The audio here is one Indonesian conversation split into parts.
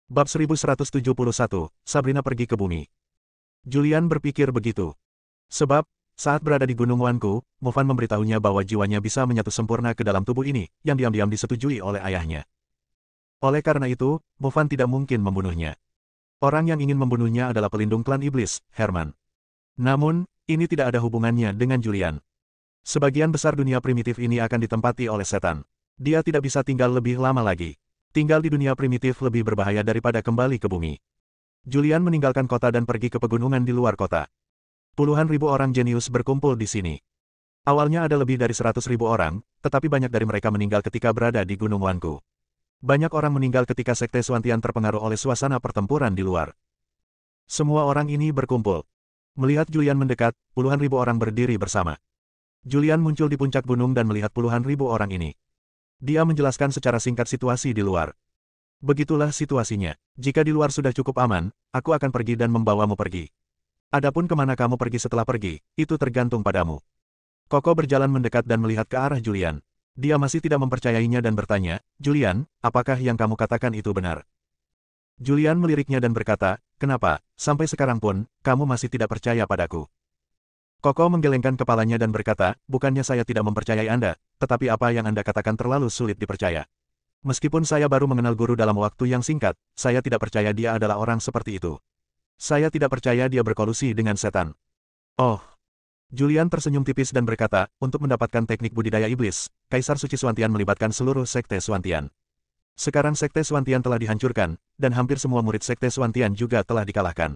Bab 1171, Sabrina pergi ke bumi. Julian berpikir begitu. Sebab, saat berada di Gunung Wanku, Mufan memberitahunya bahwa jiwanya bisa menyatu sempurna ke dalam tubuh ini, yang diam-diam disetujui oleh ayahnya. Oleh karena itu, Mufan tidak mungkin membunuhnya. Orang yang ingin membunuhnya adalah pelindung klan iblis, Herman. Namun, ini tidak ada hubungannya dengan Julian. Sebagian besar dunia primitif ini akan ditempati oleh setan. Dia tidak bisa tinggal lebih lama lagi. Tinggal di dunia primitif lebih berbahaya daripada kembali ke bumi. Julian meninggalkan kota dan pergi ke pegunungan di luar kota. Puluhan ribu orang jenius berkumpul di sini. Awalnya ada lebih dari 100.000 orang, tetapi banyak dari mereka meninggal ketika berada di Gunung Wanku. Banyak orang meninggal ketika Sekte Suantian terpengaruh oleh suasana pertempuran di luar. Semua orang ini berkumpul. Melihat Julian mendekat, puluhan ribu orang berdiri bersama. Julian muncul di puncak gunung dan melihat puluhan ribu orang ini. Dia menjelaskan secara singkat situasi di luar. Begitulah situasinya. Jika di luar sudah cukup aman, aku akan pergi dan membawamu pergi. Adapun kemana kamu pergi setelah pergi, itu tergantung padamu. Koko berjalan mendekat dan melihat ke arah Julian. Dia masih tidak mempercayainya dan bertanya, Julian, apakah yang kamu katakan itu benar? Julian meliriknya dan berkata, kenapa, sampai sekarang pun, kamu masih tidak percaya padaku? Koko menggelengkan kepalanya dan berkata, bukannya saya tidak mempercayai Anda, tetapi apa yang Anda katakan terlalu sulit dipercaya. Meskipun saya baru mengenal guru dalam waktu yang singkat, saya tidak percaya dia adalah orang seperti itu. Saya tidak percaya dia berkolusi dengan setan. Oh. Julian tersenyum tipis dan berkata, untuk mendapatkan teknik budidaya iblis, Kaisar Suci Suantian melibatkan seluruh Sekte Suantian. Sekarang Sekte Suantian telah dihancurkan, dan hampir semua murid Sekte Suantian juga telah dikalahkan.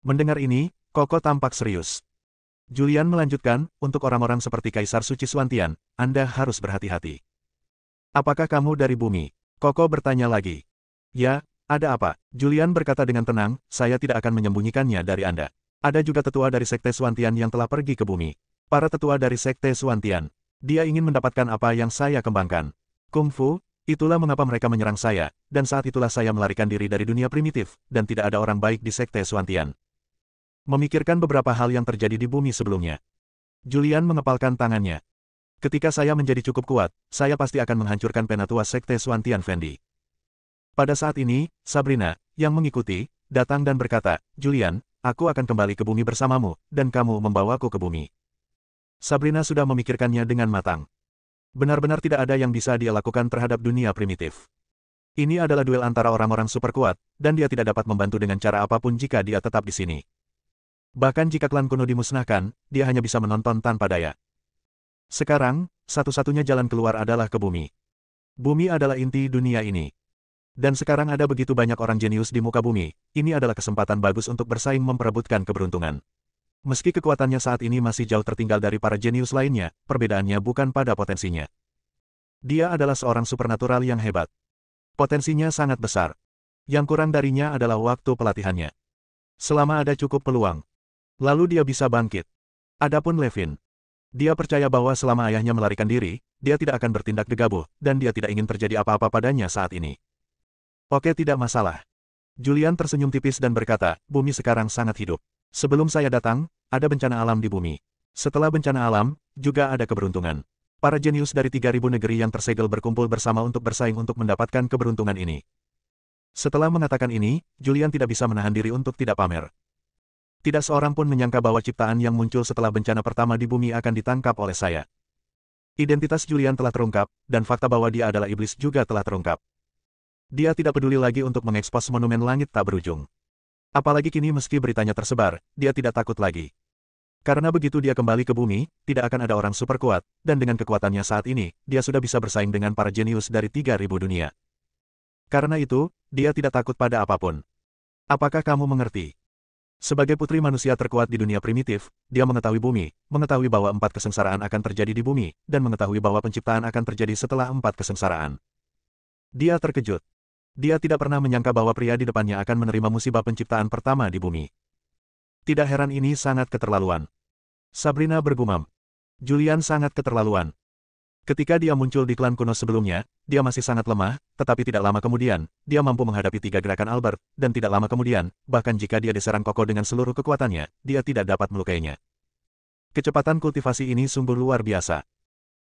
Mendengar ini, Koko tampak serius. Julian melanjutkan, untuk orang-orang seperti Kaisar Suci Suantian, Anda harus berhati-hati. Apakah kamu dari bumi? Koko bertanya lagi. Ya, ada apa? Julian berkata dengan tenang, saya tidak akan menyembunyikannya dari Anda. Ada juga tetua dari Sekte Suantian yang telah pergi ke bumi. Para tetua dari Sekte Suantian. Dia ingin mendapatkan apa yang saya kembangkan. Kung Fu, itulah mengapa mereka menyerang saya, dan saat itulah saya melarikan diri dari dunia primitif, dan tidak ada orang baik di Sekte Suantian. Memikirkan beberapa hal yang terjadi di bumi sebelumnya. Julian mengepalkan tangannya. Ketika saya menjadi cukup kuat, saya pasti akan menghancurkan penatua Sekte Suantian Fendi. Pada saat ini, Sabrina, yang mengikuti, datang dan berkata, Julian, aku akan kembali ke bumi bersamamu, dan kamu membawaku ke bumi. Sabrina sudah memikirkannya dengan matang. Benar-benar tidak ada yang bisa dia lakukan terhadap dunia primitif. Ini adalah duel antara orang-orang super kuat, dan dia tidak dapat membantu dengan cara apapun jika dia tetap di sini. Bahkan jika klan kuno dimusnahkan, dia hanya bisa menonton tanpa daya. Sekarang, satu-satunya jalan keluar adalah ke bumi. Bumi adalah inti dunia ini. Dan sekarang ada begitu banyak orang jenius di muka bumi, ini adalah kesempatan bagus untuk bersaing memperebutkan keberuntungan. Meski kekuatannya saat ini masih jauh tertinggal dari para jenius lainnya, perbedaannya bukan pada potensinya. Dia adalah seorang supernatural yang hebat. Potensinya sangat besar. Yang kurang darinya adalah waktu pelatihannya. Selama ada cukup peluang, lalu dia bisa bangkit. Adapun Levin, dia percaya bahwa selama ayahnya melarikan diri, dia tidak akan bertindak gegabah, dan dia tidak ingin terjadi apa-apa padanya saat ini. Oke, tidak masalah. Julian tersenyum tipis dan berkata, bumi sekarang sangat hidup. Sebelum saya datang, ada bencana alam di bumi. Setelah bencana alam, juga ada keberuntungan. Para jenius dari 3.000 negeri yang tersegel berkumpul bersama untuk bersaing untuk mendapatkan keberuntungan ini. Setelah mengatakan ini, Julian tidak bisa menahan diri untuk tidak pamer. Tidak seorang pun menyangka bahwa ciptaan yang muncul setelah bencana pertama di bumi akan ditangkap oleh saya. Identitas Julian telah terungkap, dan fakta bahwa dia adalah iblis juga telah terungkap. Dia tidak peduli lagi untuk mengekspos monumen langit tak berujung. Apalagi kini meski beritanya tersebar, dia tidak takut lagi. Karena begitu dia kembali ke bumi, tidak akan ada orang super kuat, dan dengan kekuatannya saat ini, dia sudah bisa bersaing dengan para jenius dari 3.000 dunia. Karena itu, dia tidak takut pada apapun. Apakah kamu mengerti? Sebagai putri manusia terkuat di dunia primitif, dia mengetahui bumi, mengetahui bahwa 4 kesengsaraan akan terjadi di bumi, dan mengetahui bahwa penciptaan akan terjadi setelah 4 kesengsaraan. Dia terkejut. Dia tidak pernah menyangka bahwa pria di depannya akan menerima musibah penciptaan pertama di bumi. Tidak heran ini sangat keterlaluan. Sabrina bergumam. Julian sangat keterlaluan. Ketika dia muncul di klan kuno sebelumnya, dia masih sangat lemah, tetapi tidak lama kemudian, dia mampu menghadapi 3 gerakan Albert, dan tidak lama kemudian, bahkan jika dia diserang Koko dengan seluruh kekuatannya, dia tidak dapat melukainya. Kecepatan kultivasi ini sungguh luar biasa.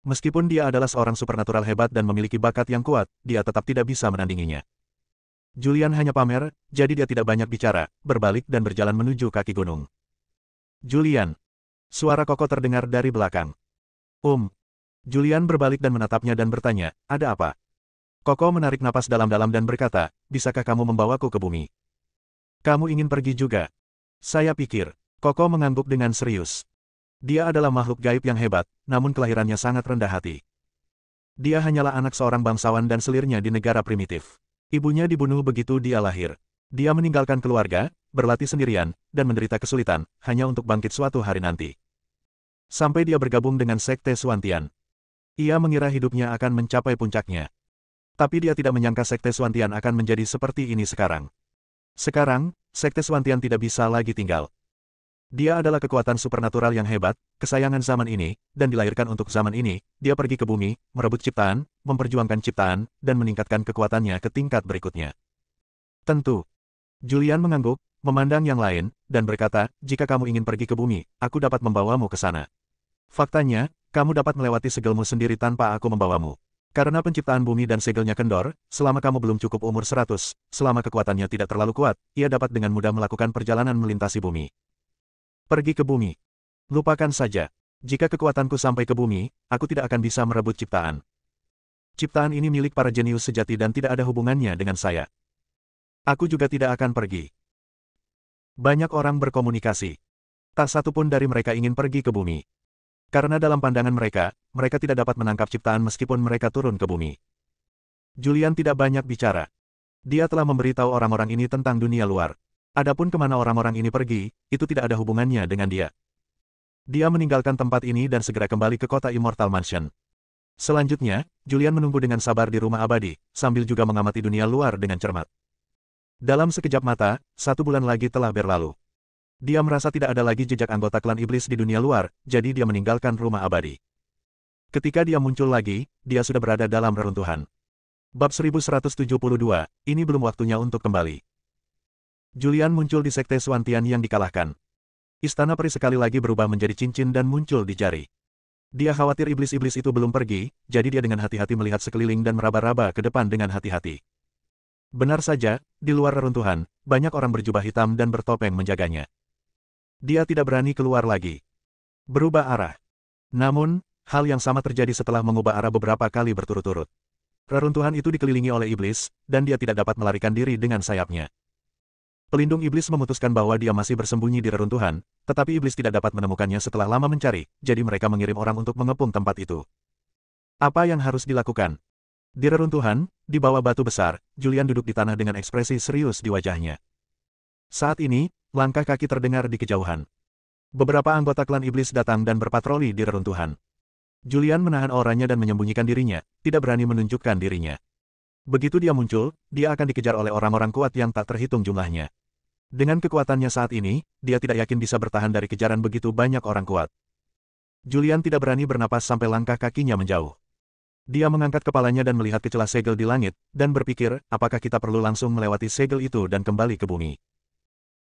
Meskipun dia adalah seorang supernatural hebat dan memiliki bakat yang kuat, dia tetap tidak bisa menandinginya. Julian hanya pamer, jadi dia tidak banyak bicara, berbalik dan berjalan menuju kaki gunung. Julian. Suara Koko terdengar dari belakang. Julian berbalik dan menatapnya dan bertanya, ada apa? Koko menarik napas dalam-dalam dan berkata, bisakah kamu membawaku ke bumi? Kamu ingin pergi juga? Saya pikir. Koko mengangguk dengan serius. Dia adalah makhluk gaib yang hebat, namun kelahirannya sangat rendah hati. Dia hanyalah anak seorang bangsawan dan selirnya di negara primitif. Ibunya dibunuh begitu dia lahir. Dia meninggalkan keluarga, berlatih sendirian, dan menderita kesulitan, hanya untuk bangkit suatu hari nanti. Sampai dia bergabung dengan Sekte Suantian. Ia mengira hidupnya akan mencapai puncaknya. Tapi dia tidak menyangka Sekte Suantian akan menjadi seperti ini sekarang. Sekarang, Sekte Suantian tidak bisa lagi tinggal. Dia adalah kekuatan supernatural yang hebat, kesayangan zaman ini, dan dilahirkan untuk zaman ini. Dia pergi ke bumi, merebut ciptaan, memperjuangkan ciptaan, dan meningkatkan kekuatannya ke tingkat berikutnya. Tentu. Julian mengangguk, memandang yang lain, dan berkata, jika kamu ingin pergi ke bumi, aku dapat membawamu ke sana. Faktanya, kamu dapat melewati segelmu sendiri tanpa aku membawamu. Karena penciptaan bumi dan segelnya kendor, selama kamu belum cukup umur 100, selama kekuatannya tidak terlalu kuat, ia dapat dengan mudah melakukan perjalanan melintasi bumi. Pergi ke bumi. Lupakan saja. Jika kekuatanku sampai ke bumi, aku tidak akan bisa merebut ciptaan. Ciptaan ini milik para jenius sejati dan tidak ada hubungannya dengan saya. Aku juga tidak akan pergi. Banyak orang berkomunikasi. Tak satu pun dari mereka ingin pergi ke bumi. Karena dalam pandangan mereka tidak dapat menangkap ciptaan meskipun mereka turun ke bumi. Julian tidak banyak bicara. Dia telah memberitahu orang-orang ini tentang dunia luar. Adapun kemana orang-orang ini pergi, itu tidak ada hubungannya dengan dia. Dia meninggalkan tempat ini dan segera kembali ke kota Immortal Mansion. Selanjutnya, Julian menunggu dengan sabar di rumah abadi, sambil juga mengamati dunia luar dengan cermat. Dalam sekejap mata, 1 bulan lagi telah berlalu. Dia merasa tidak ada lagi jejak anggota klan iblis di dunia luar, jadi dia meninggalkan rumah abadi. Ketika dia muncul lagi, dia sudah berada dalam reruntuhan. Bab 1172, ini belum waktunya untuk kembali. Julian muncul di Sekte Suantian yang dikalahkan. Istana peri sekali lagi berubah menjadi cincin dan muncul di jari. Dia khawatir iblis-iblis itu belum pergi, jadi dia dengan hati-hati melihat sekeliling dan meraba-raba ke depan dengan hati-hati. Benar saja, di luar reruntuhan, banyak orang berjubah hitam dan bertopeng menjaganya. Dia tidak berani keluar lagi. Berubah arah. Namun, hal yang sama terjadi setelah mengubah arah beberapa kali berturut-turut. Reruntuhan itu dikelilingi oleh iblis, dan dia tidak dapat melarikan diri dengan sayapnya. Pelindung iblis memutuskan bahwa dia masih bersembunyi di reruntuhan, tetapi iblis tidak dapat menemukannya setelah lama mencari, jadi mereka mengirim orang untuk mengepung tempat itu. Apa yang harus dilakukan? Di reruntuhan, di bawah batu besar, Julian duduk di tanah dengan ekspresi serius di wajahnya. Saat ini, langkah kaki terdengar di kejauhan. Beberapa anggota klan iblis datang dan berpatroli di reruntuhan. Julian menahan auranya dan menyembunyikan dirinya, tidak berani menunjukkan dirinya. Begitu dia muncul, dia akan dikejar oleh orang-orang kuat yang tak terhitung jumlahnya. Dengan kekuatannya saat ini, dia tidak yakin bisa bertahan dari kejaran begitu banyak orang kuat. Julian tidak berani bernapas sampai langkah kakinya menjauh. Dia mengangkat kepalanya dan melihat ke celah segel di langit, dan berpikir, apakah kita perlu langsung melewati segel itu dan kembali ke bumi.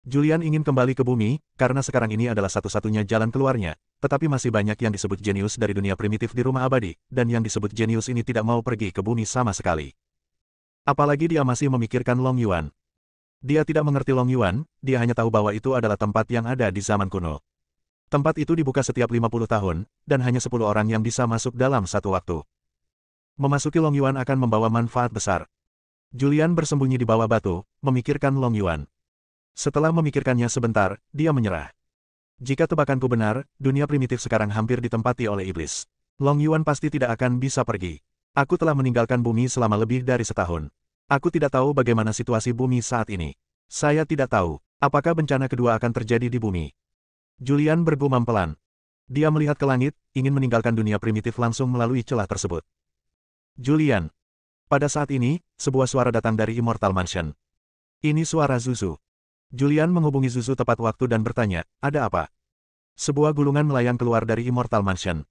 Julian ingin kembali ke bumi, karena sekarang ini adalah satu-satunya jalan keluarnya, tetapi masih banyak yang disebut jenius dari dunia primitif di rumah abadi, dan yang disebut jenius ini tidak mau pergi ke bumi sama sekali. Apalagi dia masih memikirkan Long Yuan. Dia tidak mengerti Long Yuan, dia hanya tahu bahwa itu adalah tempat yang ada di zaman kuno. Tempat itu dibuka setiap 50 tahun, dan hanya 10 orang yang bisa masuk dalam satu waktu. Memasuki Long Yuan akan membawa manfaat besar. Julian bersembunyi di bawah batu, memikirkan Long Yuan. Setelah memikirkannya sebentar, dia menyerah. Jika tebakanku benar, dunia primitif sekarang hampir ditempati oleh iblis. Long Yuan pasti tidak akan bisa pergi. Aku telah meninggalkan bumi selama lebih dari setahun. Aku tidak tahu bagaimana situasi bumi saat ini. Saya tidak tahu, apakah bencana kedua akan terjadi di bumi. Julian bergumam pelan. Dia melihat ke langit, ingin meninggalkan dunia primitif langsung melalui celah tersebut. Julian. Pada saat ini, sebuah suara datang dari Immortal Mansion. Ini suara Zuzu. Julian menghubungi Zuzu tepat waktu dan bertanya, ada apa? Sebuah gulungan melayang keluar dari Immortal Mansion.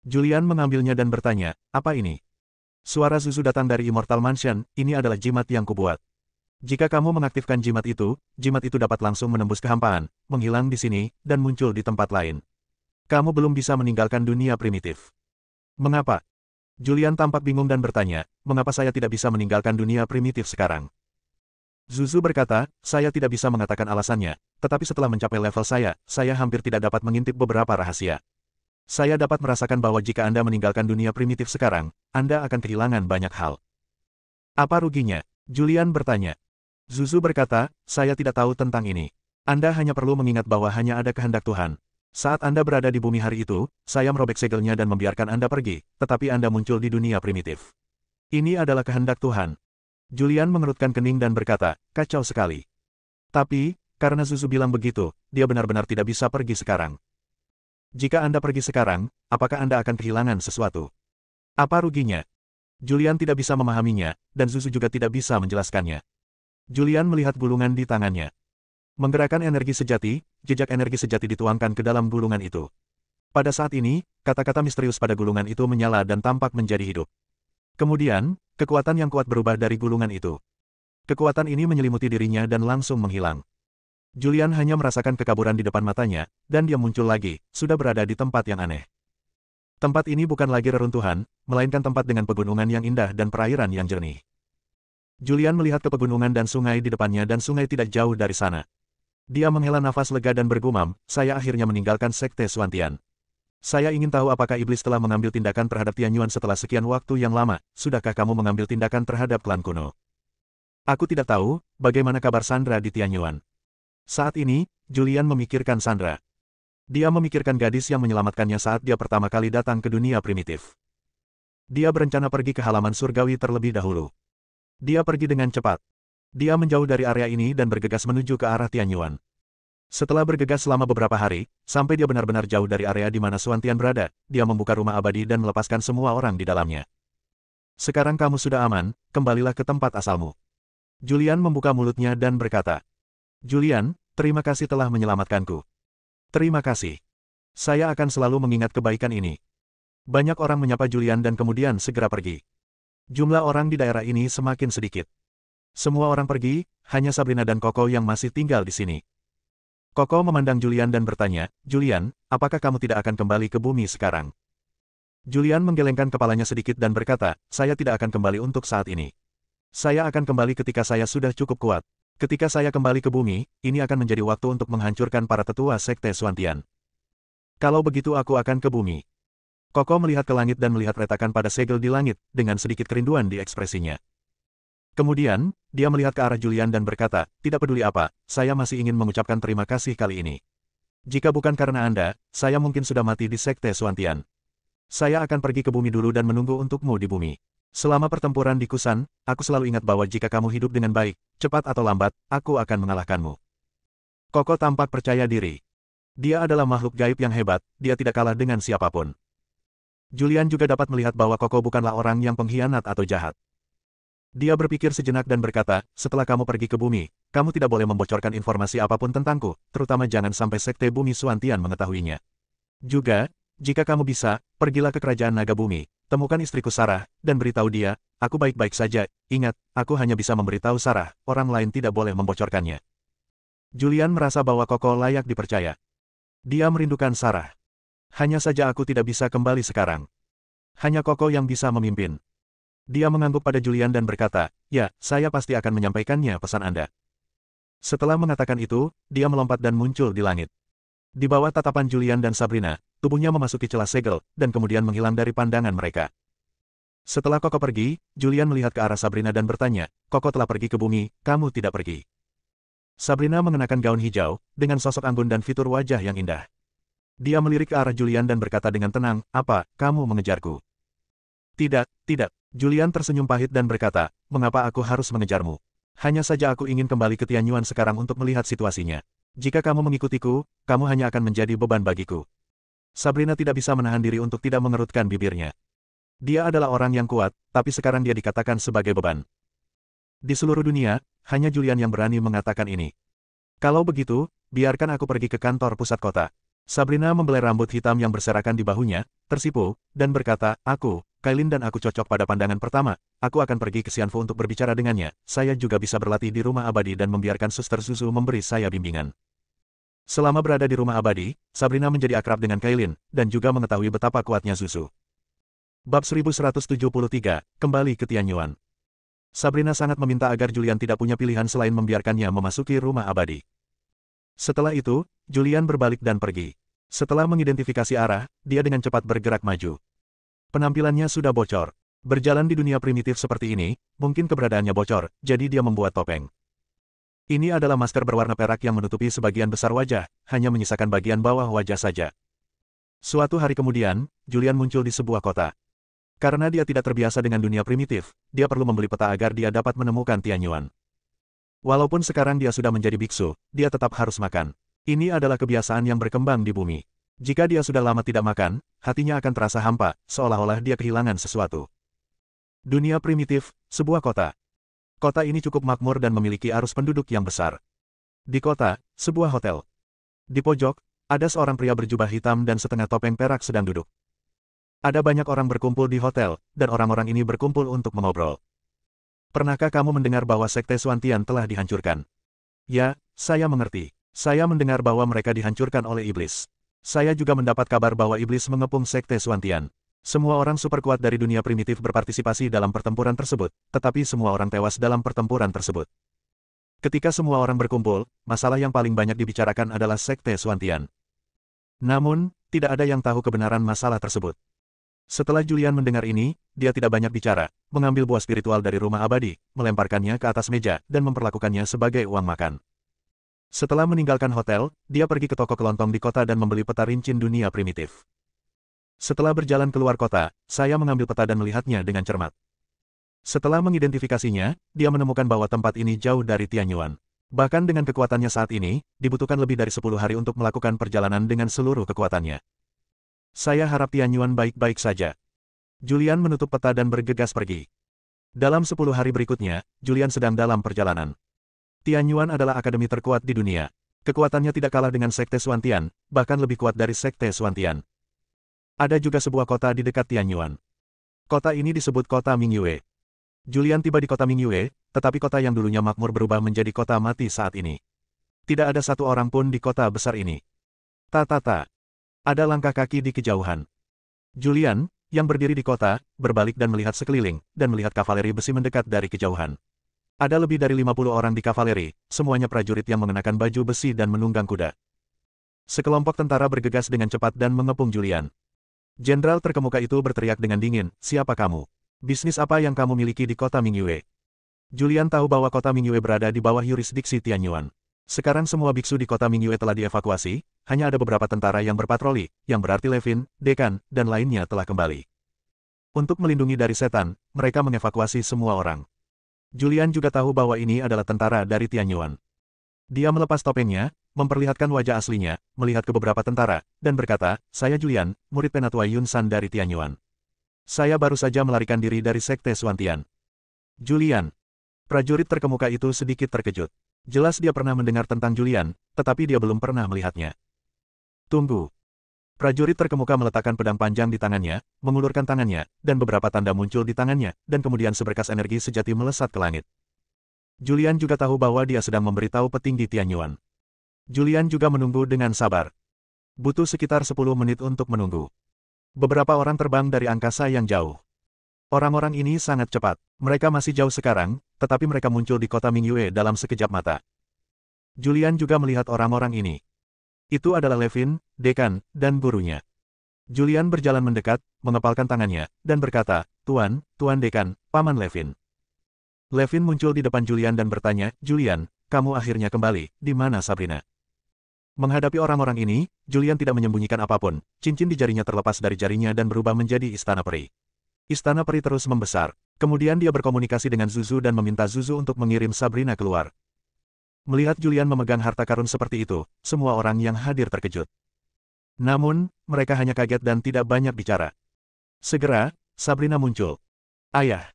Julian mengambilnya dan bertanya, apa ini? Suara Zuzu datang dari Immortal Mansion, ini adalah jimat yang kubuat. Jika kamu mengaktifkan jimat itu dapat langsung menembus kehampaan, menghilang di sini, dan muncul di tempat lain. Kamu belum bisa meninggalkan dunia primitif. Mengapa? Julian tampak bingung dan bertanya, mengapa saya tidak bisa meninggalkan dunia primitif sekarang? Zuzu berkata, saya tidak bisa mengatakan alasannya, tetapi setelah mencapai level saya hampir tidak dapat mengintip beberapa rahasia. Saya dapat merasakan bahwa jika Anda meninggalkan dunia primitif sekarang, Anda akan kehilangan banyak hal. Apa ruginya? Julian bertanya. Zuzu berkata, saya tidak tahu tentang ini. Anda hanya perlu mengingat bahwa hanya ada kehendak Tuhan. Saat Anda berada di bumi hari itu, saya merobek segelnya dan membiarkan Anda pergi, tetapi Anda muncul di dunia primitif. Ini adalah kehendak Tuhan. Julian mengerutkan kening dan berkata, kacau sekali. Tapi, karena Zuzu bilang begitu, dia benar-benar tidak bisa pergi sekarang. Jika Anda pergi sekarang, apakah Anda akan kehilangan sesuatu? Apa ruginya? Julian tidak bisa memahaminya, dan Zuzu juga tidak bisa menjelaskannya. Julian melihat gulungan di tangannya. Menggerakkan energi sejati, jejak energi sejati dituangkan ke dalam gulungan itu. Pada saat ini, kata-kata misterius pada gulungan itu menyala dan tampak menjadi hidup. Kemudian, kekuatan yang kuat berubah dari gulungan itu. Kekuatan ini menyelimuti dirinya dan langsung menghilang. Julian hanya merasakan kekaburan di depan matanya, dan dia muncul lagi, sudah berada di tempat yang aneh. Tempat ini bukan lagi reruntuhan, melainkan tempat dengan pegunungan yang indah dan perairan yang jernih. Julian melihat ke pegunungan dan sungai di depannya dan sungai tidak jauh dari sana. Dia menghela nafas lega dan bergumam, saya akhirnya meninggalkan Sekte Suantian. Saya ingin tahu apakah iblis telah mengambil tindakan terhadap Tianyuan setelah sekian waktu yang lama, sudahkah kamu mengambil tindakan terhadap klan kuno? Aku tidak tahu, bagaimana kabar Sandra di Tianyuan. Saat ini, Julian memikirkan Sandra. Dia memikirkan gadis yang menyelamatkannya saat dia pertama kali datang ke dunia primitif. Dia berencana pergi ke halaman surgawi terlebih dahulu. Dia pergi dengan cepat. Dia menjauh dari area ini dan bergegas menuju ke arah Tianyuan. Setelah bergegas selama beberapa hari, sampai dia benar-benar jauh dari area di mana Suantian berada, dia membuka rumah abadi dan melepaskan semua orang di dalamnya. Sekarang kamu sudah aman, kembalilah ke tempat asalmu. Julian membuka mulutnya dan berkata, Julian, terima kasih telah menyelamatkanku. Terima kasih. Saya akan selalu mengingat kebaikan ini. Banyak orang menyapa Julian dan kemudian segera pergi. Jumlah orang di daerah ini semakin sedikit. Semua orang pergi, hanya Sabrina dan Koko yang masih tinggal di sini. Koko memandang Julian dan bertanya, Julian, apakah kamu tidak akan kembali ke bumi sekarang? Julian menggelengkan kepalanya sedikit dan berkata, saya tidak akan kembali untuk saat ini. Saya akan kembali ketika saya sudah cukup kuat. Ketika saya kembali ke bumi, ini akan menjadi waktu untuk menghancurkan para tetua Sekte Suantian. Kalau begitu aku akan ke bumi. Koko melihat ke langit dan melihat retakan pada segel di langit, dengan sedikit kerinduan di ekspresinya. Kemudian, dia melihat ke arah Julian dan berkata, tidak peduli apa, saya masih ingin mengucapkan terima kasih kali ini. Jika bukan karena Anda, saya mungkin sudah mati di Sekte Suantian. Saya akan pergi ke bumi dulu dan menunggu untukmu di bumi. Selama pertempuran di Kusan, aku selalu ingat bahwa jika kamu hidup dengan baik, cepat atau lambat, aku akan mengalahkanmu. Koko tampak percaya diri. Dia adalah makhluk gaib yang hebat, dia tidak kalah dengan siapapun. Julian juga dapat melihat bahwa Koko bukanlah orang yang pengkhianat atau jahat. Dia berpikir sejenak dan berkata, setelah kamu pergi ke bumi, kamu tidak boleh membocorkan informasi apapun tentangku, terutama jangan sampai Sekte Bumi Suantian mengetahuinya. Juga, jika kamu bisa, pergilah ke kerajaan naga bumi, temukan istriku Sarah, dan beritahu dia, aku baik-baik saja, ingat, aku hanya bisa memberitahu Sarah, orang lain tidak boleh membocorkannya. Julian merasa bahwa Koko layak dipercaya. Dia merindukan Sarah. Hanya saja aku tidak bisa kembali sekarang. Hanya Koko yang bisa memimpin. Dia mengangguk pada Julian dan berkata, ya, saya pasti akan menyampaikannya pesan Anda. Setelah mengatakan itu, dia melompat dan muncul di langit. Di bawah tatapan Julian dan Sabrina, tubuhnya memasuki celah segel, dan kemudian menghilang dari pandangan mereka. Setelah Koko pergi, Julian melihat ke arah Sabrina dan bertanya, Koko telah pergi ke bumi, kamu tidak pergi. Sabrina mengenakan gaun hijau, dengan sosok anggun dan fitur wajah yang indah. Dia melirik ke arah Julian dan berkata dengan tenang, apa, kamu mengejarku? Tidak, tidak. Julian tersenyum pahit dan berkata, mengapa aku harus mengejarmu? Hanya saja aku ingin kembali ke Tianyuan sekarang untuk melihat situasinya. Jika kamu mengikutiku, kamu hanya akan menjadi beban bagiku. Sabrina tidak bisa menahan diri untuk tidak mengerutkan bibirnya. Dia adalah orang yang kuat, tapi sekarang dia dikatakan sebagai beban. Di seluruh dunia, hanya Julian yang berani mengatakan ini. Kalau begitu, biarkan aku pergi ke kantor pusat kota. Sabrina membelai rambut hitam yang berserakan di bahunya, tersipu, dan berkata, Kailin dan aku cocok pada pandangan pertama, aku akan pergi ke Xianfu untuk berbicara dengannya, saya juga bisa berlatih di rumah abadi dan membiarkan Suster Zuzu memberi saya bimbingan. Selama berada di rumah abadi, Sabrina menjadi akrab dengan Kailin, dan juga mengetahui betapa kuatnya Zuzu. Bab 1173, kembali ke Tianyuan. Sabrina sangat meminta agar Julian tidak punya pilihan selain membiarkannya memasuki rumah abadi. Setelah itu, Julian berbalik dan pergi. Setelah mengidentifikasi arah, dia dengan cepat bergerak maju. Penampilannya sudah bocor. Berjalan di dunia primitif seperti ini, mungkin keberadaannya bocor, jadi dia membuat topeng. Ini adalah masker berwarna perak yang menutupi sebagian besar wajah, hanya menyisakan bagian bawah wajah saja. Suatu hari kemudian, Julian muncul di sebuah kota. Karena dia tidak terbiasa dengan dunia primitif, dia perlu membeli peta agar dia dapat menemukan Tianyuan. Walaupun sekarang dia sudah menjadi biksu, dia tetap harus makan. Ini adalah kebiasaan yang berkembang di bumi. Jika dia sudah lama tidak makan, hatinya akan terasa hampa, seolah-olah dia kehilangan sesuatu. Dunia primitif, sebuah kota. Kota ini cukup makmur dan memiliki arus penduduk yang besar. Di kota, sebuah hotel. Di pojok, ada seorang pria berjubah hitam dan setengah topeng perak sedang duduk. Ada banyak orang berkumpul di hotel, dan orang-orang ini berkumpul untuk mengobrol. Pernahkah kamu mendengar bahwa Sekte Xuantian telah dihancurkan? Ya, saya mengerti. Saya mendengar bahwa mereka dihancurkan oleh iblis. Saya juga mendapat kabar bahwa iblis mengepung Sekte Xuantian. Semua orang super kuat dari dunia primitif berpartisipasi dalam pertempuran tersebut, tetapi semua orang tewas dalam pertempuran tersebut. Ketika semua orang berkumpul, masalah yang paling banyak dibicarakan adalah Sekte Xuantian. Namun, tidak ada yang tahu kebenaran masalah tersebut. Setelah Julian mendengar ini, dia tidak banyak bicara, mengambil buah spiritual dari rumah abadi, melemparkannya ke atas meja, dan memperlakukannya sebagai uang makan. Setelah meninggalkan hotel, dia pergi ke toko kelontong di kota dan membeli peta rincin dunia primitif. Setelah berjalan keluar kota, saya mengambil peta dan melihatnya dengan cermat. Setelah mengidentifikasinya, dia menemukan bahwa tempat ini jauh dari Tianyuan. Bahkan dengan kekuatannya saat ini, dibutuhkan lebih dari 10 hari untuk melakukan perjalanan dengan seluruh kekuatannya. Saya harap Tianyuan baik-baik saja. Julian menutup peta dan bergegas pergi. Dalam 10 hari berikutnya, Julian sedang dalam perjalanan. Tianyuan adalah akademi terkuat di dunia. Kekuatannya tidak kalah dengan Sekte Xuantian, bahkan lebih kuat dari Sekte Xuantian. Ada juga sebuah kota di dekat Tianyuan. Kota ini disebut kota Mingyue. Julian tiba di kota Mingyue, tetapi kota yang dulunya makmur berubah menjadi kota mati saat ini. Tidak ada satu orang pun di kota besar ini. Ta. Ada langkah kaki di kejauhan. Julian, yang berdiri di kota, berbalik dan melihat sekeliling, dan melihat kavaleri besi mendekat dari kejauhan. Ada lebih dari 50 orang di kavaleri, semuanya prajurit yang mengenakan baju besi dan menunggang kuda. Sekelompok tentara bergegas dengan cepat dan mengepung Julian. Jenderal terkemuka itu berteriak dengan dingin, "Siapa kamu? Bisnis apa yang kamu miliki di kota Mingyue?" Julian tahu bahwa kota Mingyue berada di bawah yurisdiksi Tianyuan. Sekarang semua biksu di kota Mingyue telah dievakuasi, hanya ada beberapa tentara yang berpatroli, yang berarti Levin, Dekan, dan lainnya telah kembali. Untuk melindungi dari setan, mereka mengevakuasi semua orang. Julian juga tahu bahwa ini adalah tentara dari Tianyuan. Dia melepas topengnya, memperlihatkan wajah aslinya, melihat ke beberapa tentara, dan berkata, "Saya Julian, murid penatua Yun San dari Tianyuan. Saya baru saja melarikan diri dari Sekte Xuantian." Julian. Prajurit terkemuka itu sedikit terkejut. Jelas dia pernah mendengar tentang Julian, tetapi dia belum pernah melihatnya. Tunggu. Prajurit terkemuka meletakkan pedang panjang di tangannya, mengulurkan tangannya, dan beberapa tanda muncul di tangannya, dan kemudian seberkas energi sejati melesat ke langit. Julian juga tahu bahwa dia sedang memberitahu petinggi Tianyuan. Julian juga menunggu dengan sabar. Butuh sekitar 10 menit untuk menunggu. Beberapa orang terbang dari angkasa yang jauh. Orang-orang ini sangat cepat. Mereka masih jauh sekarang, tetapi mereka muncul di kota Mingyue dalam sekejap mata. Julian juga melihat orang-orang ini. Itu adalah Levin, Dekan, dan gurunya. Julian berjalan mendekat, mengepalkan tangannya, dan berkata, Tuan Dekan, Paman Levin." Levin muncul di depan Julian dan bertanya, "Julian, kamu akhirnya kembali, di mana Sabrina?" Menghadapi orang-orang ini, Julian tidak menyembunyikan apapun, cincin di jarinya terlepas dari jarinya dan berubah menjadi istana peri. Istana peri terus membesar. Kemudian dia berkomunikasi dengan Zuzu dan meminta Zuzu untuk mengirim Sabrina keluar. Melihat Julian memegang harta karun seperti itu, semua orang yang hadir terkejut. Namun, mereka hanya kaget dan tidak banyak bicara. Segera, Sabrina muncul. "Ayah."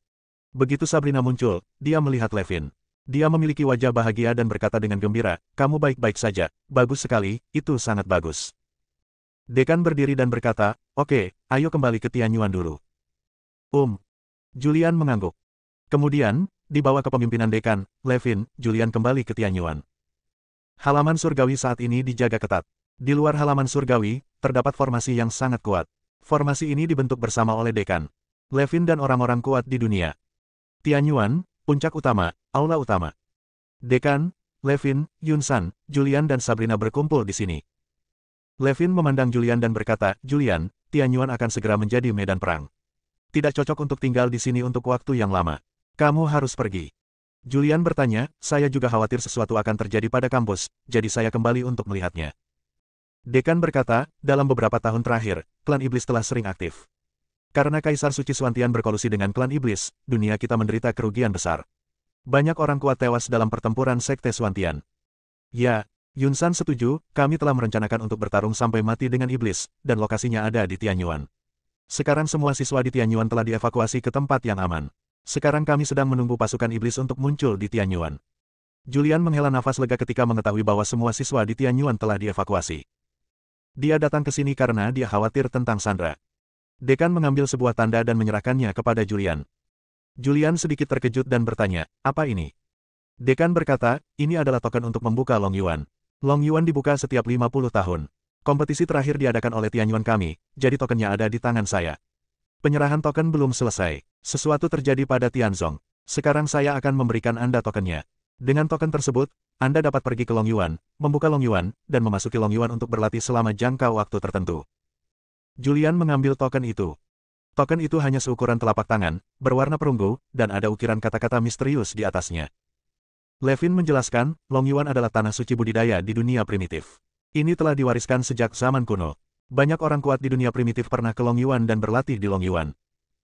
Begitu Sabrina muncul, dia melihat Levin. Dia memiliki wajah bahagia dan berkata dengan gembira, "Kamu baik-baik saja, bagus sekali, itu sangat bagus." Dekan berdiri dan berkata, "Oke, ayo kembali ke Tianyuan dulu." Julian mengangguk. Kemudian, di bawah kepemimpinan Dekan, Levin, Julian kembali ke Tianyuan. Halaman surgawi saat ini dijaga ketat. Di luar halaman surgawi, terdapat formasi yang sangat kuat. Formasi ini dibentuk bersama oleh Dekan, Levin dan orang-orang kuat di dunia. Tianyuan, Puncak utama, aula utama. Dekan, Levin, Yunsan, Julian dan Sabrina berkumpul di sini. Levin memandang Julian dan berkata, Julian, Tianyuan akan segera menjadi medan perang. Tidak cocok untuk tinggal di sini untuk waktu yang lama. Kamu harus pergi. Julian bertanya, saya juga khawatir sesuatu akan terjadi pada kampus, jadi saya kembali untuk melihatnya. Dekan berkata, dalam beberapa tahun terakhir, klan iblis telah sering aktif. Karena Kaisar Suci Suantian berkolusi dengan klan iblis, dunia kita menderita kerugian besar. Banyak orang kuat tewas dalam pertempuran Sekte Suantian. Ya, Yunsan setuju, kami telah merencanakan untuk bertarung sampai mati dengan iblis, dan lokasinya ada di Tianyuan. Sekarang semua siswa di Tianyuan telah dievakuasi ke tempat yang aman. Sekarang kami sedang menunggu pasukan iblis untuk muncul di Tianyuan. Julian menghela nafas lega ketika mengetahui bahwa semua siswa di Tianyuan telah dievakuasi. Dia datang ke sini karena dia khawatir tentang Sandra. Dekan mengambil sebuah tanda dan menyerahkannya kepada Julian. Julian sedikit terkejut dan bertanya, apa ini? Dekan berkata, ini adalah token untuk membuka Long Yuan. Long Yuan dibuka setiap 50 tahun. Kompetisi terakhir diadakan oleh Tianyuan kami, jadi tokennya ada di tangan saya. Penyerahan token belum selesai. Sesuatu terjadi pada Tianzong. Sekarang saya akan memberikan Anda tokennya. Dengan token tersebut, Anda dapat pergi ke Long Yuan, membuka Long Yuan, dan memasuki Long Yuan untuk berlatih selama jangka waktu tertentu. Julian mengambil token itu. Token itu hanya seukuran telapak tangan, berwarna perunggu, dan ada ukiran kata-kata misterius di atasnya. Levin menjelaskan, Long Yuan adalah tanah suci budidaya di dunia primitif. Ini telah diwariskan sejak zaman kuno. Banyak orang kuat di dunia primitif pernah ke Long Yuan dan berlatih di Long Yuan.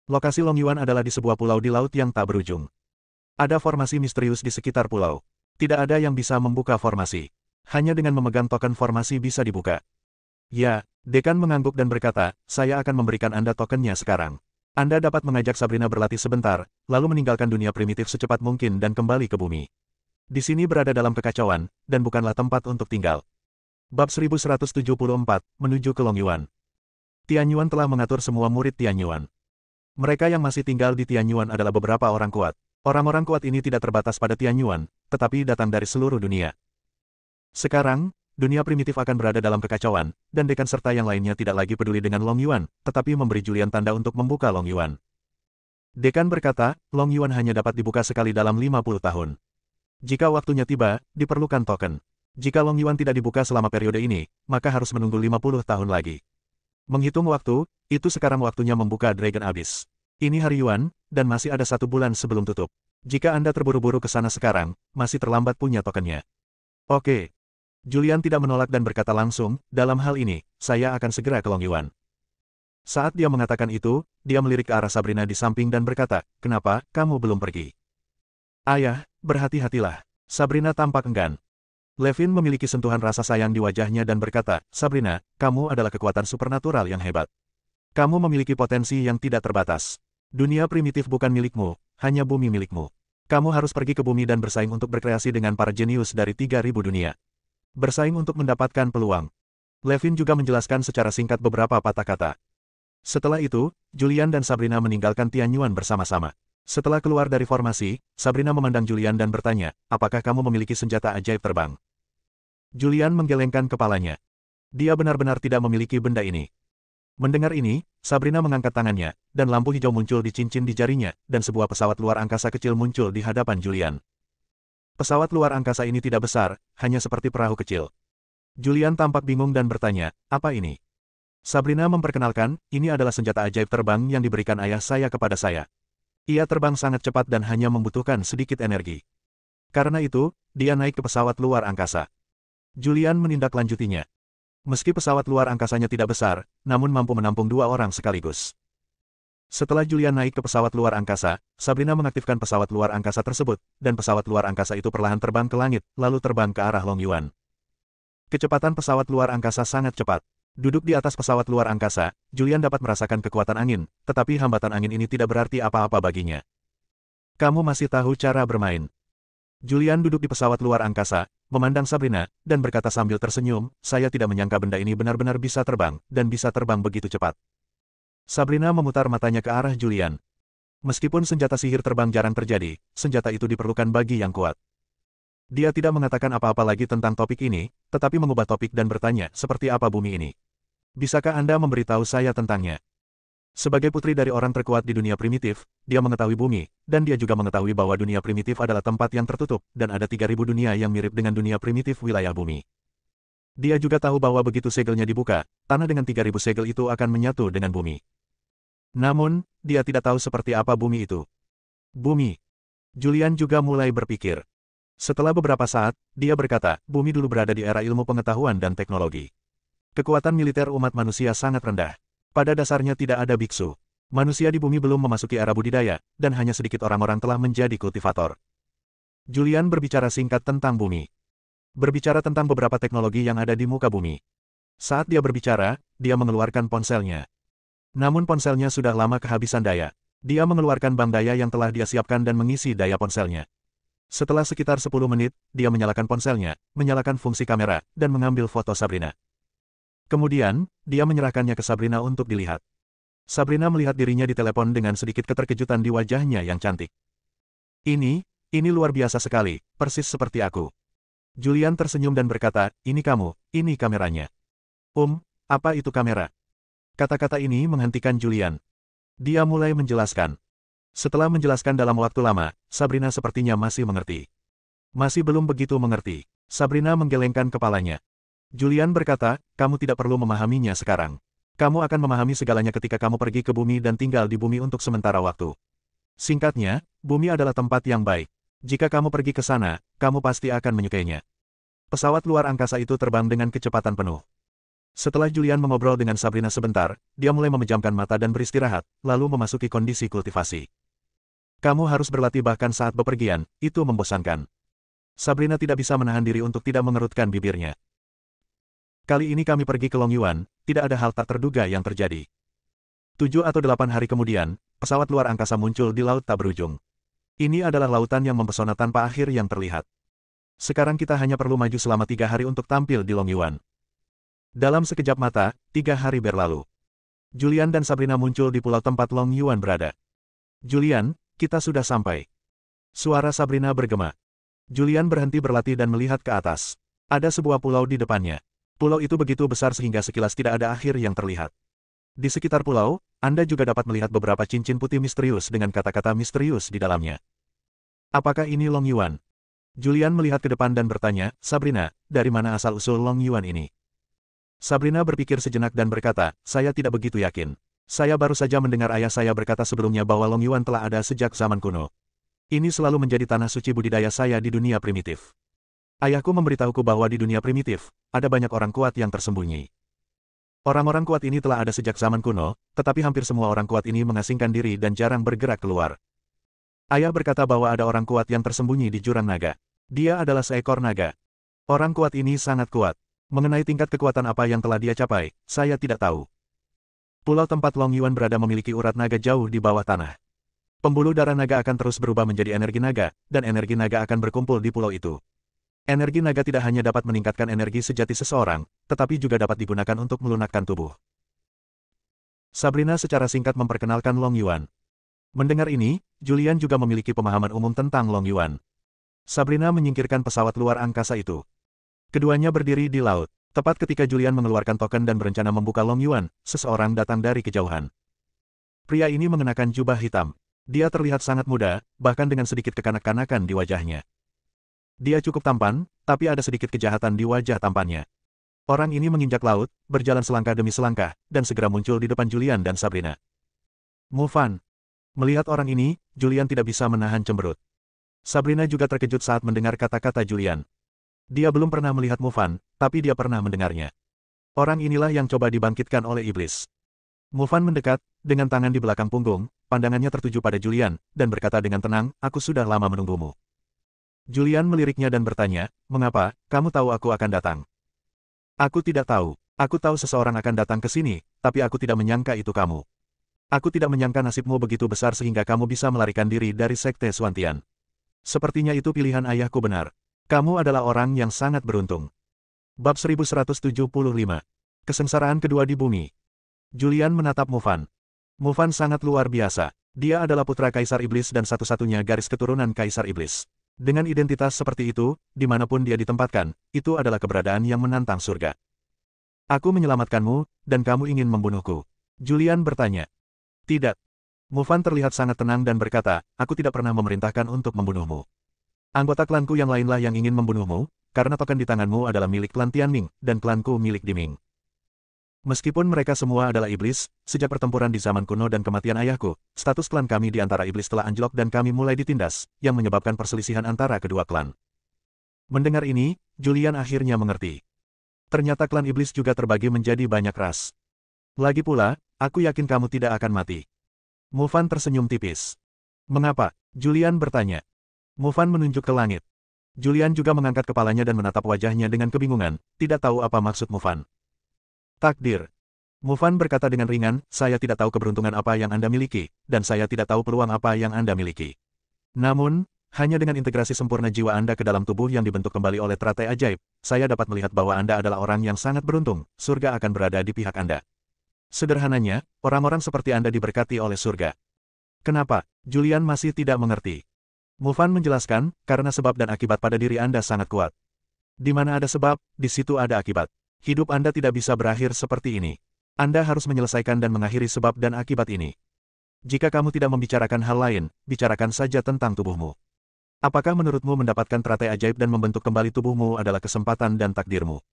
Lokasi Long Yuan adalah di sebuah pulau di laut yang tak berujung. Ada formasi misterius di sekitar pulau. Tidak ada yang bisa membuka formasi. Hanya dengan memegang token formasi bisa dibuka. Ya, Dekan mengangguk dan berkata, saya akan memberikan Anda tokennya sekarang. Anda dapat mengajak Sabrina berlatih sebentar, lalu meninggalkan dunia primitif secepat mungkin dan kembali ke bumi. Di sini berada dalam kekacauan, dan bukanlah tempat untuk tinggal. Bab 1174, menuju ke Long Yuan. Tianyuan telah mengatur semua murid Tianyuan. Mereka yang masih tinggal di Tianyuan adalah beberapa orang kuat. Orang-orang kuat ini tidak terbatas pada Tianyuan, tetapi datang dari seluruh dunia. Sekarang, dunia primitif akan berada dalam kekacauan, dan Dekan serta yang lainnya tidak lagi peduli dengan Long Yuan, tetapi memberi Julian tanda untuk membuka Long Yuan. Dekan berkata, Long Yuan hanya dapat dibuka sekali dalam 50 tahun. Jika waktunya tiba, diperlukan token. Jika Long Yuan tidak dibuka selama periode ini, maka harus menunggu 50 tahun lagi. Menghitung waktu, itu sekarang waktunya membuka Dragon Abyss. Ini hari Yuan, dan masih ada 1 bulan sebelum tutup. Jika Anda terburu-buru ke sana sekarang, masih terlambat punya tokennya. Oke. Julian tidak menolak dan berkata langsung, dalam hal ini, saya akan segera ke Long Yuan. Saat dia mengatakan itu, dia melirik ke arah Sabrina di samping dan berkata, kenapa, kamu belum pergi? Ayah, berhati-hatilah. Sabrina tampak enggan. Levin memiliki sentuhan rasa sayang di wajahnya dan berkata, Sabrina, kamu adalah kekuatan supernatural yang hebat. Kamu memiliki potensi yang tidak terbatas. Dunia primitif bukan milikmu, hanya bumi milikmu. Kamu harus pergi ke bumi dan bersaing untuk berkreasi dengan para jenius dari 3.000 dunia. Bersaing untuk mendapatkan peluang. Levin juga menjelaskan secara singkat beberapa patah kata. Setelah itu, Julian dan Sabrina meninggalkan Tianyuan bersama-sama. Setelah keluar dari formasi, Sabrina memandang Julian dan bertanya, apakah kamu memiliki senjata ajaib terbang? Julian menggelengkan kepalanya. Dia benar-benar tidak memiliki benda ini. Mendengar ini, Sabrina mengangkat tangannya, dan lampu hijau muncul di cincin di jarinya, dan sebuah pesawat luar angkasa kecil muncul di hadapan Julian. Pesawat luar angkasa ini tidak besar, hanya seperti perahu kecil. Julian tampak bingung dan bertanya, apa ini? Sabrina memperkenalkan, ini adalah senjata ajaib terbang yang diberikan ayah saya kepada saya. Ia terbang sangat cepat dan hanya membutuhkan sedikit energi. Karena itu, dia naik ke pesawat luar angkasa. Julian menindaklanjutinya. Meski pesawat luar angkasanya tidak besar, namun mampu menampung 2 orang sekaligus. Setelah Julian naik ke pesawat luar angkasa, Sabrina mengaktifkan pesawat luar angkasa tersebut, dan pesawat luar angkasa itu perlahan terbang ke langit, lalu terbang ke arah Long Yuan. Kecepatan pesawat luar angkasa sangat cepat. Duduk di atas pesawat luar angkasa, Julian dapat merasakan kekuatan angin, tetapi hambatan angin ini tidak berarti apa-apa baginya. Kamu masih tahu cara bermain. Julian duduk di pesawat luar angkasa, memandang Sabrina, dan berkata sambil tersenyum, saya tidak menyangka benda ini benar-benar bisa terbang, dan bisa terbang begitu cepat. Sabrina memutar matanya ke arah Julian. Meskipun senjata sihir terbang jarang terjadi, senjata itu diperlukan bagi yang kuat. Dia tidak mengatakan apa-apa lagi tentang topik ini, tetapi mengubah topik dan bertanya, seperti apa bumi ini? Bisakah Anda memberitahu saya tentangnya? Sebagai putri dari orang terkuat di dunia primitif, dia mengetahui bumi, dan dia juga mengetahui bahwa dunia primitif adalah tempat yang tertutup, dan ada 3.000 dunia yang mirip dengan dunia primitif wilayah bumi. Dia juga tahu bahwa begitu segelnya dibuka, tanah dengan 3.000 segel itu akan menyatu dengan bumi. Namun, dia tidak tahu seperti apa bumi itu. Bumi. Julian juga mulai berpikir. Setelah beberapa saat, dia berkata, bumi dulu berada di era ilmu pengetahuan dan teknologi. Kekuatan militer umat manusia sangat rendah. Pada dasarnya tidak ada biksu. Manusia di bumi belum memasuki era budidaya, dan hanya sedikit orang-orang telah menjadi kultivator. Julian berbicara singkat tentang bumi. Berbicara tentang beberapa teknologi yang ada di muka bumi. Saat dia berbicara, dia mengeluarkan ponselnya. Namun ponselnya sudah lama kehabisan daya. Dia mengeluarkan bank daya yang telah dia siapkan dan mengisi daya ponselnya. Setelah sekitar 10 menit, dia menyalakan ponselnya, menyalakan fungsi kamera, dan mengambil foto Sabrina. Kemudian, dia menyerahkannya ke Sabrina untuk dilihat. Sabrina melihat dirinya di telepon dengan sedikit keterkejutan di wajahnya yang cantik. Ini luar biasa sekali, persis seperti aku. Julian tersenyum dan berkata, ini kamu, ini kameranya. Apa itu kamera? Kata-kata ini menghentikan Julian. Dia mulai menjelaskan. Setelah menjelaskan dalam waktu lama, Sabrina sepertinya masih mengerti. Masih belum begitu mengerti. Sabrina menggelengkan kepalanya. Julian berkata, kamu tidak perlu memahaminya sekarang. Kamu akan memahami segalanya ketika kamu pergi ke bumi dan tinggal di bumi untuk sementara waktu. Singkatnya, bumi adalah tempat yang baik. Jika kamu pergi ke sana, kamu pasti akan menyukainya. Pesawat luar angkasa itu terbang dengan kecepatan penuh. Setelah Julian mengobrol dengan Sabrina sebentar, dia mulai memejamkan mata dan beristirahat, lalu memasuki kondisi kultivasi. Kamu harus berlatih bahkan saat bepergian, itu membosankan. Sabrina tidak bisa menahan diri untuk tidak mengerutkan bibirnya. Kali ini kami pergi ke Longyuan, tidak ada hal tak terduga yang terjadi. 7 atau 8 hari kemudian, pesawat luar angkasa muncul di laut tak berujung. Ini adalah lautan yang mempesona tanpa akhir yang terlihat. Sekarang kita hanya perlu maju selama 3 hari untuk tampil di Longyuan. Dalam sekejap mata, 3 hari berlalu. Julian dan Sabrina muncul di pulau tempat Longyuan berada. Julian, kita sudah sampai. Suara Sabrina bergema. Julian berhenti berlatih dan melihat ke atas. Ada sebuah pulau di depannya. Pulau itu begitu besar sehingga sekilas tidak ada akhir yang terlihat. Di sekitar pulau, Anda juga dapat melihat beberapa cincin putih misterius dengan kata-kata misterius di dalamnya. Apakah ini Longyuan? Julian melihat ke depan dan bertanya, Sabrina, dari mana asal-usul Longyuan ini? Sabrina berpikir sejenak dan berkata, saya tidak begitu yakin. Saya baru saja mendengar ayah saya berkata sebelumnya bahwa Longyuan telah ada sejak zaman kuno. Ini selalu menjadi tanah suci budidaya saya di dunia primitif. Ayahku memberitahuku bahwa di dunia primitif, ada banyak orang kuat yang tersembunyi. Orang-orang kuat ini telah ada sejak zaman kuno, tetapi hampir semua orang kuat ini mengasingkan diri dan jarang bergerak keluar. Ayah berkata bahwa ada orang kuat yang tersembunyi di jurang naga. Dia adalah seekor naga. Orang kuat ini sangat kuat. Mengenai tingkat kekuatan apa yang telah dia capai, saya tidak tahu. Pulau tempat Longyuan berada memiliki urat naga jauh di bawah tanah. Pembuluh darah naga akan terus berubah menjadi energi naga, dan energi naga akan berkumpul di pulau itu. Energi naga tidak hanya dapat meningkatkan energi sejati seseorang, tetapi juga dapat digunakan untuk melunakkan tubuh. Sabrina secara singkat memperkenalkan Longyuan. Mendengar ini, Julian juga memiliki pemahaman umum tentang Longyuan. Sabrina menyingkirkan pesawat luar angkasa itu. Keduanya berdiri di laut. Tepat ketika Julian mengeluarkan token dan berencana membuka Longyuan, seseorang datang dari kejauhan. Pria ini mengenakan jubah hitam. Dia terlihat sangat muda, bahkan dengan sedikit kekanak-kanakan di wajahnya. Dia cukup tampan, tapi ada sedikit kejahatan di wajah tampannya. Orang ini menginjak laut, berjalan selangkah demi selangkah, dan segera muncul di depan Julian dan Sabrina. Mufan. Melihat orang ini, Julian tidak bisa menahan cemberut. Sabrina juga terkejut saat mendengar kata-kata Julian. Dia belum pernah melihat Mufan, tapi dia pernah mendengarnya. Orang inilah yang coba dibangkitkan oleh iblis. Mufan mendekat, dengan tangan di belakang punggung, pandangannya tertuju pada Julian, dan berkata dengan tenang, aku sudah lama menunggumu. Julian meliriknya dan bertanya, mengapa, kamu tahu aku akan datang? Aku tidak tahu. Aku tahu seseorang akan datang ke sini, tapi aku tidak menyangka itu kamu. Aku tidak menyangka nasibmu begitu besar sehingga kamu bisa melarikan diri dari Sekte Swantian. Sepertinya itu pilihan ayahku benar. Kamu adalah orang yang sangat beruntung. Bab 1175. Kesengsaraan kedua di bumi. Julian menatap Mufan. Mufan sangat luar biasa. Dia adalah putra Kaisar Iblis dan satu-satunya garis keturunan Kaisar Iblis. Dengan identitas seperti itu, dimanapun dia ditempatkan, itu adalah keberadaan yang menantang surga. Aku menyelamatkanmu, dan kamu ingin membunuhku. Julian bertanya. Tidak. Mufan terlihat sangat tenang dan berkata, aku tidak pernah memerintahkan untuk membunuhmu. Anggota klanku yang lainlah yang ingin membunuhmu, karena token di tanganmu adalah milik klan Tianming, dan klanku milik Diming. Meskipun mereka semua adalah iblis, sejak pertempuran di zaman kuno dan kematian ayahku, status klan kami di antara iblis telah anjlok dan kami mulai ditindas, yang menyebabkan perselisihan antara kedua klan. Mendengar ini, Julian akhirnya mengerti. Ternyata klan iblis juga terbagi menjadi banyak ras. Lagi pula, aku yakin kamu tidak akan mati. Mufan tersenyum tipis. Mengapa? Julian bertanya. Mufan menunjuk ke langit. Julian juga mengangkat kepalanya dan menatap wajahnya dengan kebingungan, tidak tahu apa maksud Mufan. Takdir. Mufan berkata dengan ringan, saya tidak tahu keberuntungan apa yang Anda miliki, dan saya tidak tahu peluang apa yang Anda miliki. Namun, hanya dengan integrasi sempurna jiwa Anda ke dalam tubuh yang dibentuk kembali oleh teratai ajaib, saya dapat melihat bahwa Anda adalah orang yang sangat beruntung, surga akan berada di pihak Anda. Sederhananya, orang-orang seperti Anda diberkati oleh surga. Kenapa? Julian masih tidak mengerti. Mufan menjelaskan, karena sebab dan akibat pada diri Anda sangat kuat. Di mana ada sebab, di situ ada akibat. Hidup Anda tidak bisa berakhir seperti ini. Anda harus menyelesaikan dan mengakhiri sebab dan akibat ini. Jika kamu tidak membicarakan hal lain, bicarakan saja tentang tubuhmu. Apakah menurutmu mendapatkan teratai ajaib dan membentuk kembali tubuhmu adalah kesempatan dan takdirmu?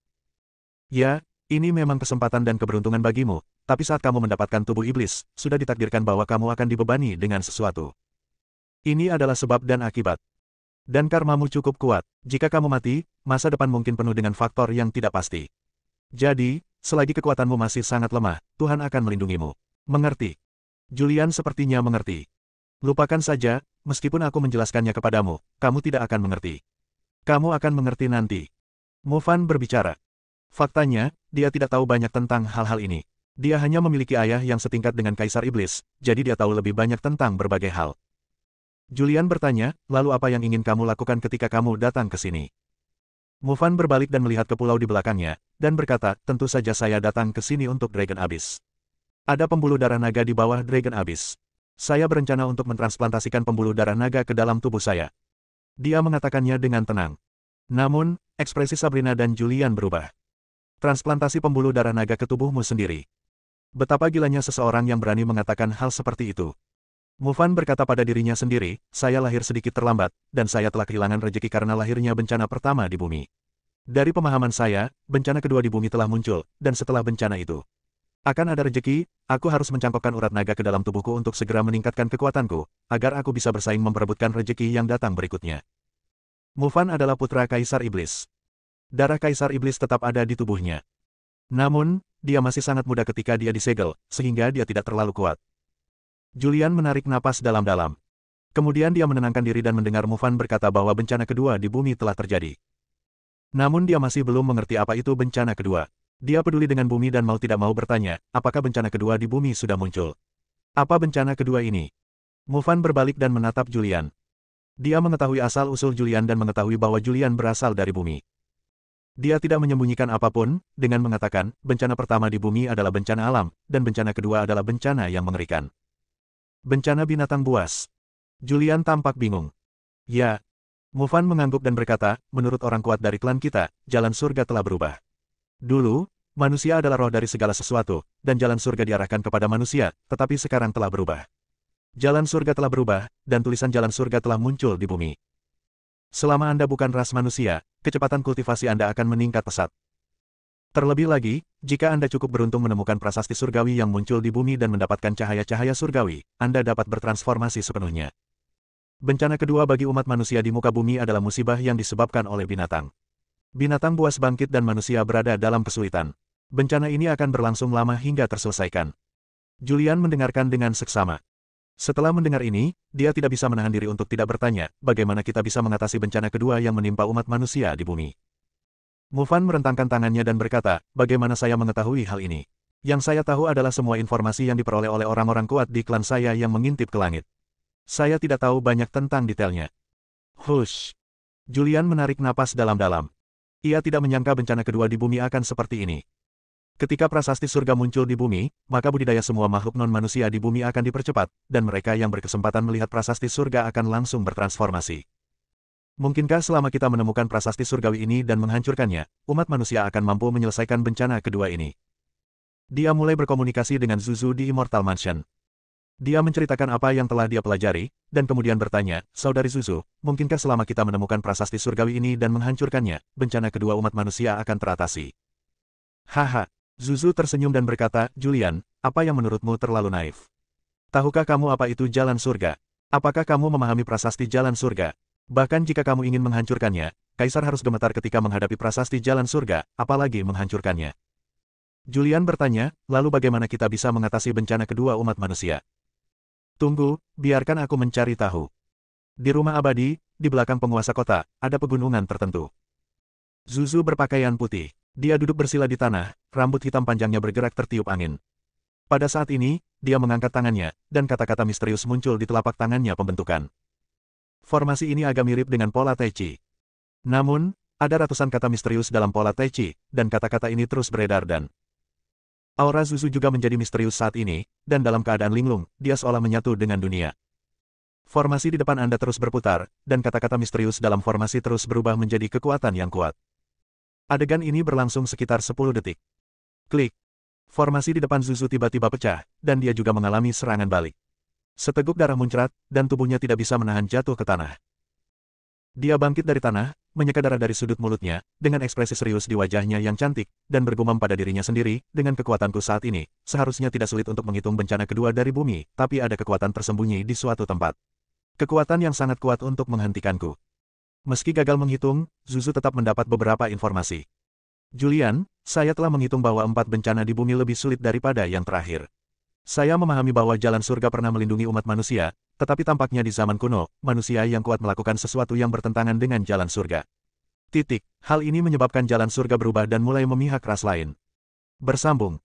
Ya, ini memang kesempatan dan keberuntungan bagimu, tapi saat kamu mendapatkan tubuh iblis, sudah ditakdirkan bahwa kamu akan dibebani dengan sesuatu. Ini adalah sebab dan akibat. Dan karmamu cukup kuat. Jika kamu mati, masa depan mungkin penuh dengan faktor yang tidak pasti. Jadi, selagi kekuatanmu masih sangat lemah, Tuhan akan melindungimu. Mengerti? Julian sepertinya mengerti. Lupakan saja, meskipun aku menjelaskannya kepadamu, kamu tidak akan mengerti. Kamu akan mengerti nanti. Mufan berbicara. Faktanya, dia tidak tahu banyak tentang hal-hal ini. Dia hanya memiliki ayah yang setingkat dengan Kaisar Iblis, jadi dia tahu lebih banyak tentang berbagai hal. Julian bertanya, lalu apa yang ingin kamu lakukan ketika kamu datang ke sini? Mufan berbalik dan melihat ke pulau di belakangnya, dan berkata, tentu saja saya datang ke sini untuk Dragon Abyss. Ada pembuluh darah naga di bawah Dragon Abyss. Saya berencana untuk mentransplantasikan pembuluh darah naga ke dalam tubuh saya. Dia mengatakannya dengan tenang. Namun, ekspresi Sabrina dan Julian berubah. Transplantasi pembuluh darah naga ke tubuhmu sendiri. Betapa gilanya seseorang yang berani mengatakan hal seperti itu. Mufan berkata pada dirinya sendiri, saya lahir sedikit terlambat, dan saya telah kehilangan rejeki karena lahirnya bencana pertama di bumi. Dari pemahaman saya, bencana kedua di bumi telah muncul, dan setelah bencana itu akan ada rejeki, aku harus mencangkokkan urat naga ke dalam tubuhku untuk segera meningkatkan kekuatanku, agar aku bisa bersaing memperebutkan rejeki yang datang berikutnya. Mufan adalah putra Kaisar Iblis. Darah Kaisar Iblis tetap ada di tubuhnya. Namun, dia masih sangat muda ketika dia disegel, sehingga dia tidak terlalu kuat. Julian menarik napas dalam-dalam. Kemudian dia menenangkan diri dan mendengar Mufan berkata bahwa bencana kedua di bumi telah terjadi. Namun dia masih belum mengerti apa itu bencana kedua. Dia peduli dengan bumi dan mau tidak mau bertanya, apakah bencana kedua di bumi sudah muncul? Apa bencana kedua ini? Mufan berbalik dan menatap Julian. Dia mengetahui asal-usul Julian dan mengetahui bahwa Julian berasal dari bumi. Dia tidak menyembunyikan apapun, dengan mengatakan, bencana pertama di bumi adalah bencana alam, dan bencana kedua adalah bencana yang mengerikan. Bencana binatang buas. Julian tampak bingung. Ya. Mufan mengangguk dan berkata, menurut orang kuat dari klan kita, jalan surga telah berubah. Dulu, manusia adalah roh dari segala sesuatu, dan jalan surga diarahkan kepada manusia, tetapi sekarang telah berubah. Jalan surga telah berubah, dan tulisan jalan surga telah muncul di bumi. Selama Anda bukan ras manusia, kecepatan kultivasi Anda akan meningkat pesat. Terlebih lagi, jika Anda cukup beruntung menemukan prasasti surgawi yang muncul di bumi dan mendapatkan cahaya-cahaya surgawi, Anda dapat bertransformasi sepenuhnya. Bencana kedua bagi umat manusia di muka bumi adalah musibah yang disebabkan oleh binatang. Binatang buas bangkit dan manusia berada dalam kesulitan. Bencana ini akan berlangsung lama hingga terselesaikan. Julian mendengarkan dengan seksama. Setelah mendengar ini, dia tidak bisa menahan diri untuk tidak bertanya, bagaimana kita bisa mengatasi bencana kedua yang menimpa umat manusia di bumi. Mufan merentangkan tangannya dan berkata, bagaimana saya mengetahui hal ini? Yang saya tahu adalah semua informasi yang diperoleh oleh orang-orang kuat di klan saya yang mengintip ke langit. Saya tidak tahu banyak tentang detailnya. Hush. Julian menarik napas dalam-dalam. Ia tidak menyangka bencana kedua di bumi akan seperti ini. Ketika prasasti surga muncul di bumi, maka budidaya semua makhluk non-manusia di bumi akan dipercepat, dan mereka yang berkesempatan melihat prasasti surga akan langsung bertransformasi. Mungkinkah selama kita menemukan prasasti surgawi ini dan menghancurkannya, umat manusia akan mampu menyelesaikan bencana kedua ini? Dia mulai berkomunikasi dengan Zuzu di Immortal Mansion. Dia menceritakan apa yang telah dia pelajari, dan kemudian bertanya, Saudari Zuzu, mungkinkah selama kita menemukan prasasti surgawi ini dan menghancurkannya, bencana kedua umat manusia akan teratasi? Haha. Zuzu tersenyum dan berkata, Julian, apa yang menurutmu terlalu naif? Tahukah kamu apa itu jalan surga? Apakah kamu memahami prasasti jalan surga? Bahkan jika kamu ingin menghancurkannya, Kaisar harus gemetar ketika menghadapi prasasti jalan surga, apalagi menghancurkannya. Julian bertanya, lalu bagaimana kita bisa mengatasi bencana kedua umat manusia? Tunggu, biarkan aku mencari tahu. Di rumah abadi, di belakang penguasa kota, ada pegunungan tertentu. Zuzu berpakaian putih. Dia duduk bersila di tanah, rambut hitam panjangnya bergerak tertiup angin. Pada saat ini, dia mengangkat tangannya, dan kata-kata misterius muncul di telapak tangannya pembentukan. Formasi ini agak mirip dengan pola Tai Chi. Namun, ada ratusan kata misterius dalam pola Tai Chi, dan kata-kata ini terus beredar dan aura Zuzu juga menjadi misterius saat ini, dan dalam keadaan linglung, dia seolah menyatu dengan dunia. Formasi di depan Anda terus berputar, dan kata-kata misterius dalam formasi terus berubah menjadi kekuatan yang kuat. Adegan ini berlangsung sekitar 10 detik. Klik. Formasi di depan Zuzu tiba-tiba pecah, dan dia juga mengalami serangan balik. Seteguk darah muncrat, dan tubuhnya tidak bisa menahan jatuh ke tanah. Dia bangkit dari tanah, menyeka darah dari sudut mulutnya, dengan ekspresi serius di wajahnya yang cantik, dan bergumam pada dirinya sendiri, dengan kekuatanku saat ini, seharusnya tidak sulit untuk menghitung bencana kedua dari bumi, tapi ada kekuatan tersembunyi di suatu tempat. Kekuatan yang sangat kuat untuk menghentikanku. Meski gagal menghitung, Zuzu tetap mendapat beberapa informasi. Julian, saya telah menghitung bahwa 4 bencana di bumi lebih sulit daripada yang terakhir. Saya memahami bahwa jalan surga pernah melindungi umat manusia, tetapi tampaknya di zaman kuno, manusia yang kuat melakukan sesuatu yang bertentangan dengan jalan surga. Hal ini menyebabkan jalan surga berubah dan mulai memihak ras lain. Bersambung.